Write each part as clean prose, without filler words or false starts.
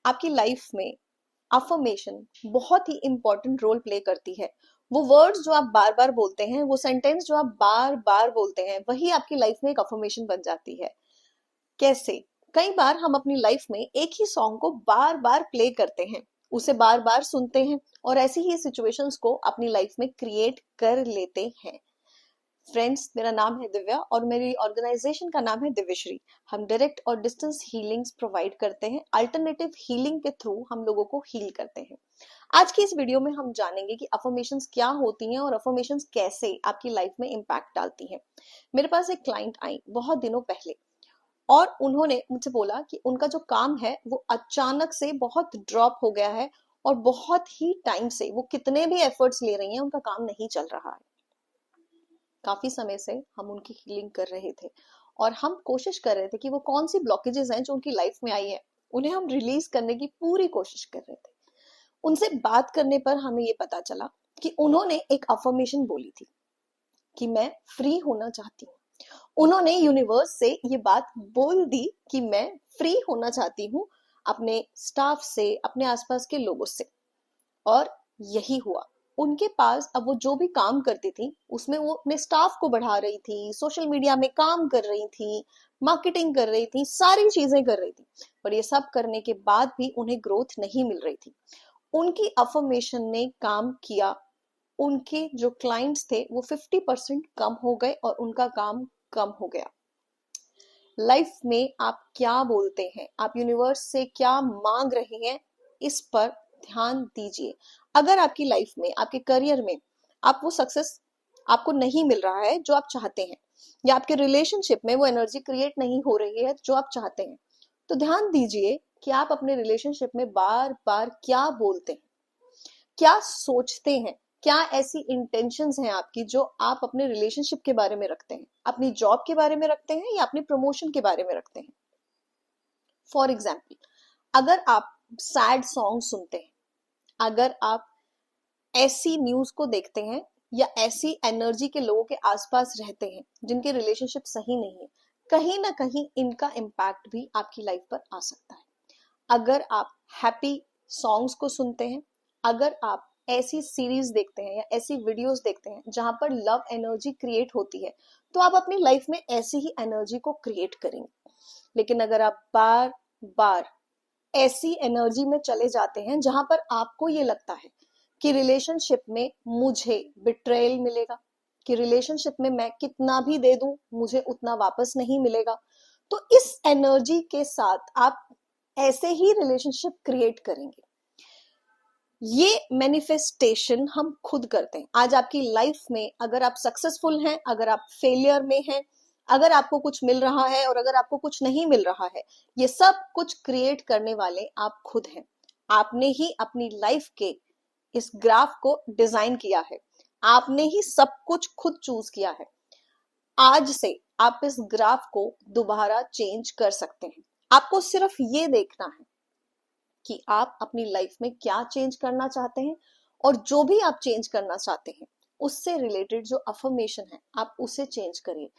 आपकी लाइफ में अफर्मेशन बहुत ही इंपॉर्टेंट रोल प्ले करती है। वो वर्ड्स जो आप बार बार बोलते हैं, वो सेंटेंस जो आप बार बार बोलते हैं, वही आपकी लाइफ में एक अफर्मेशन बन जाती है। कैसे? कई बार हम अपनी लाइफ में एक ही सॉन्ग को बार बार प्ले करते हैं, उसे बार बार सुनते हैं और ऐसी ही सिचुएशंस को अपनी लाइफ में क्रिएट कर लेते हैं। फ्रेंड्स, मेरा नाम है दिव्या और मेरी ऑर्गेनाइजेशन का नाम है दिव्यश्री। हम डायरेक्ट और डिस्टेंस हीलिंग्स प्रोवाइड करते हैं। अल्टरनेटिव हीलिंग के थ्रू हम लोगों को हील करते हैं। आज की इस वीडियो में हम जानेंगे कि अफर्मेशंस क्या होती हैं और अफर्मेशंस कैसे आपकी लाइफ में इम्पैक्ट डालती हैं। मेरे पास एक क्लाइंट आई बहुत दिनों पहले और उन्होंने मुझसे बोला कि उनका जो काम है वो अचानक से बहुत ड्रॉप हो गया है और बहुत ही टाइम से वो कितने भी एफर्ट्स ले रही हैं, उनका काम नहीं चल रहा है। काफी समय से हम उनकी हीलिंग कर रहे थे और हम कोशिश कर रहे थे कि वो कौन सी ब्लॉकेजेस हैं जो उनकी लाइफ में आई है, उन्हें हम रिलीज करने की पूरी कोशिश कर रहे थे। उनसे बात करने पर हमें ये पता चला कि उन्होंने एक अफर्मेशन बोली थी कि मैं फ्री होना चाहती हूँ। उन्होंने यूनिवर्स से ये बात बोल दी कि मैं फ्री होना चाहती हूँ अपने स्टाफ से, अपने आसपास के लोगों से। और यही हुआ। उनके पास अब वो जो भी काम करती थी उसमें वो अपने स्टाफ को बढ़ा रही थी, सोशल मीडिया में काम कर रही थी, मार्केटिंग कर रही थी, सारी चीजें कर रही थी, पर ये सब करने के बाद भी उन्हें ग्रोथ नहीं मिल रही थी। उनकी अफर्मेशन ने काम किया। उनके जो क्लाइंट्स थे वो 50% कम हो गए और उनका काम कम हो गया। लाइफ में आप क्या बोलते हैं, आप यूनिवर्स से क्या मांग रहे हैं, इस पर ध्यान दीजिए। अगर आपकी लाइफ में, आपके करियर में आप वो सक्सेस आपको नहीं मिल रहा है जो आप चाहते हैं, या आपके रिलेशनशिप में वो एनर्जी क्रिएट नहीं हो रही है जो आप चाहते हैं, तो ध्यान दीजिए कि आप अपने रिलेशनशिप में बार बार क्या बोलते हैं, क्या सोचते हैं, क्या ऐसी इंटेंशंस हैं आपकी जो आप अपने रिलेशनशिप के बारे में रखते हैं, अपनी जॉब के बारे में रखते हैं या अपनी प्रमोशन के बारे में रखते हैं। फॉर एग्जाम्पल, अगर आप सैड सॉन्ग सुनते हैं, अगर आप ऐसी न्यूज को देखते हैं या ऐसी एनर्जी के लोगों के आसपास रहते हैं जिनके रिलेशनशिप सही नहीं है, कहीं ना कहीं इनका इम्पैक्ट भी आपकी लाइफ पर आ सकता है। अगर आप हैप्पी सॉन्ग्स को सुनते हैं, अगर आप ऐसी सीरीज देखते हैं या ऐसी वीडियोस देखते हैं जहां पर लव एनर्जी क्रिएट होती है, तो आप अपनी लाइफ में ऐसी ही एनर्जी को क्रिएट करेंगे। लेकिन अगर आप बार बार ऐसी एनर्जी में चले जाते हैं जहां पर आपको ये लगता है कि रिलेशनशिप में मुझे बिट्रेयल मिलेगा, कि रिलेशनशिप में मैं कितना भी दे दूं मुझे उतना वापस नहीं मिलेगा, तो इस एनर्जी के साथ आप ऐसे ही रिलेशनशिप क्रिएट करेंगे। ये मैनिफेस्टेशन हम खुद करते हैं। आज आपकी लाइफ में अगर आप सक्सेसफुल हैं, अगर आप फेलियर में हैं, अगर आपको कुछ मिल रहा है और अगर आपको कुछ नहीं मिल रहा है, ये सब कुछ क्रिएट करने वाले आप खुद हैं। आपने ही अपनी लाइफ के इस ग्राफ को डिजाइन किया है, आपने ही सब कुछ खुद चूज किया है। आज से आप इस ग्राफ को दोबारा चेंज कर सकते हैं। आपको सिर्फ ये देखना है कि आप अपनी लाइफ में क्या चेंज करना चाहते हैं और जो भी आप चेंज करना चाहते हैं उससे रिलेटेड जो अफर्मेशन है आप उसे चेंज करिए।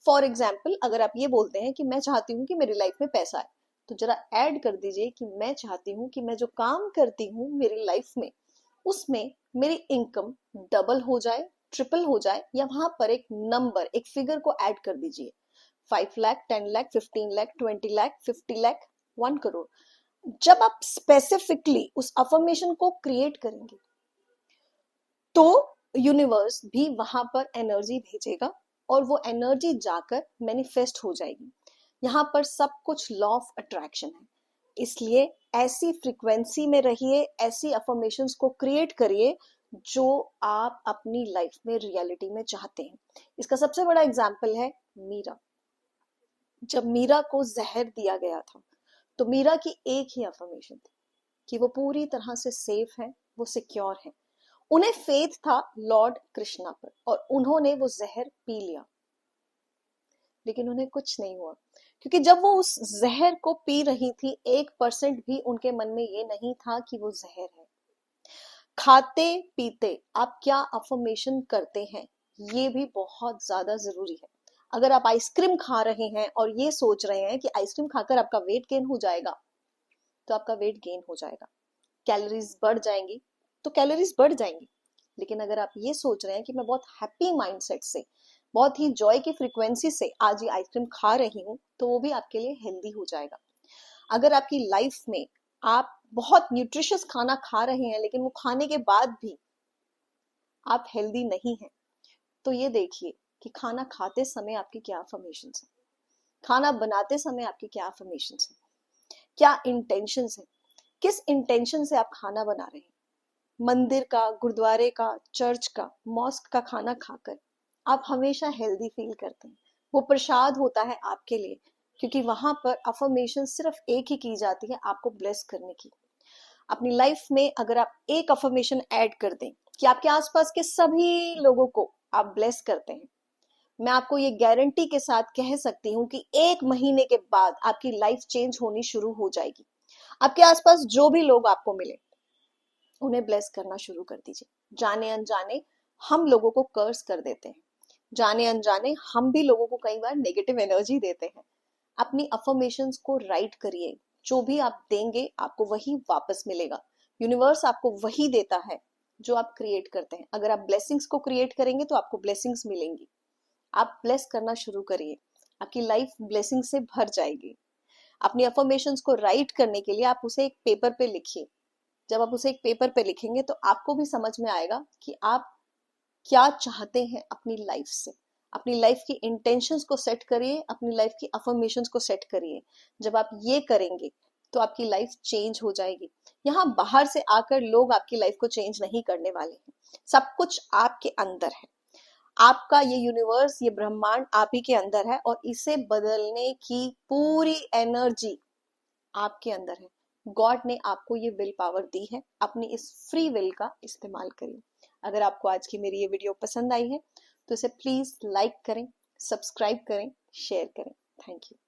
फॉर एग्जाम्पल, अगर आप ये बोलते हैं कि मैं चाहती हूँ कि मेरी लाइफ में पैसा आए, तो जरा ऐड कर दीजिए कि मैं चाहती हूँ कि मैं जो काम करती हूँ मेरी लाइफ में, उसमें मेरी इनकम डबल हो जाए, ट्रिपल हो जाए, या वहां पर एक नंबर, एक फिगर को ऐड कर दीजिए। 5 लाख, 10 लाख, 15 लाख, 20 लाख, 50 लाख, 1 करोड़। जब आप स्पेसिफिकली उस अफर्मेशन को क्रिएट करेंगे तो यूनिवर्स भी वहां पर एनर्जी भेजेगा और वो एनर्जी जाकर मैनिफेस्ट हो जाएगी। यहाँ पर सब कुछ लॉ ऑफ अट्रैक्शन है, इसलिए ऐसी फ्रीक्वेंसी में रहिए, ऐसी अफर्मेशंस को क्रिएट करिए जो आप अपनी लाइफ में रियलिटी में चाहते हैं। इसका सबसे बड़ा एग्जाम्पल है मीरा। जब मीरा को जहर दिया गया था तो मीरा की एक ही अफर्मेशन थी कि वो पूरी तरह से सेफ है, वो सिक्योर है। उन्हें फेथ था लॉर्ड कृष्णा पर और उन्होंने वो जहर पी लिया, लेकिन उन्हें कुछ नहीं हुआ, क्योंकि जब वो उस जहर को पी रही थी 1% भी उनके मन में ये नहीं था कि वो जहर है। खाते पीते आप क्या अफर्मेशन करते हैं ये भी बहुत ज्यादा जरूरी है। अगर आप आइसक्रीम खा रहे हैं और ये सोच रहे हैं कि आइसक्रीम खाकर आपका वेट गेन हो जाएगा, तो आपका वेट गेन हो जाएगा। कैलोरीज बढ़ जाएंगी तो कैलोरीज बढ़ जाएंगी। लेकिन अगर आप ये सोच रहे हैं कि मैं बहुत हैप्पी माइंडसेट से, बहुत ही जॉय की फ्रीक्वेंसी से आज ये आइसक्रीम खा रही हूँ, तो वो भी आपके लिए हेल्दी हो जाएगा। अगर आपकी लाइफ में आप बहुत न्यूट्रिशियस खाना खा रहे हैं लेकिन वो खाने के बाद भी आप हेल्दी नहीं हैं, तो ये देखिए कि खाना खाते समय आपकी क्या अफर्मेशंस है, खाना बनाते समय आपकी क्या अफर्मेशंस है, क्या इंटेंशंस है, किस इंटेंशन से आप खाना बना रहे हैं। मंदिर का, गुरुद्वारे का, चर्च का, मॉस्क का खाना खाकर आप हमेशा हेल्दी फील करते हैं। वो प्रसाद होता है आपके लिए, क्योंकि वहां पर अफर्मेशन सिर्फ एक ही की जाती है, आपको ब्लेस करने की। अपनी लाइफ में अगर आप एक अफर्मेशन ऐड कर दें कि आपके आसपास के सभी लोगों को आप ब्लेस करते हैं, मैं आपको ये गारंटी के साथ कह सकती हूँ कि 1 महीने के बाद आपकी लाइफ चेंज होनी शुरू हो जाएगी। आपके आसपास जो भी लोग आपको मिले उन्हें ब्लेस करना शुरू कर दीजिए। जाने अनजाने हम लोगों को कर्स कर देते हैं, जाने अनजाने हम भी लोगों को कई बार नेगेटिव एनर्जी देते हैं। अपनी अफर्मेशंस को राइट करिए। जो भी आप देंगे आपको वही वापस मिलेगा। यूनिवर्स आपको वही देता है जो आप क्रिएट करते हैं। अगर आप ब्लेसिंग्स को क्रिएट करेंगे तो आपको ब्लेसिंग्स मिलेंगी। आप ब्लेस करना शुरू करिए, आपकी लाइफ ब्लेसिंग से भर जाएगी। अपनी अफर्मेशंस को राइट करने के लिए आप उसे एक पेपर पे लिखिए। जब आप उसे एक पेपर पे लिखेंगे तो आपको भी समझ में आएगा कि आप क्या चाहते हैं अपनी लाइफ से। अपनी लाइफ की इंटेंशंस को सेट करिए, अपनी लाइफ की अफर्मेशंस को सेट करिए। जब आप ये करेंगे तो आपकी लाइफ चेंज हो जाएगी। यहाँ बाहर से आकर लोग आपकी लाइफ को चेंज नहीं करने वाले हैं। सब कुछ आपके अंदर है। आपका ये यूनिवर्स, ये ब्रह्मांड आप ही के अंदर है और इसे बदलने की पूरी एनर्जी आपके अंदर है। गॉड ने आपको ये विल पावर दी है, अपनी इस फ्री विल का इस्तेमाल करिए। अगर आपको आज की मेरी ये वीडियो पसंद आई है तो इसे प्लीज लाइक करें, सब्सक्राइब करें, शेयर करें। Thank you.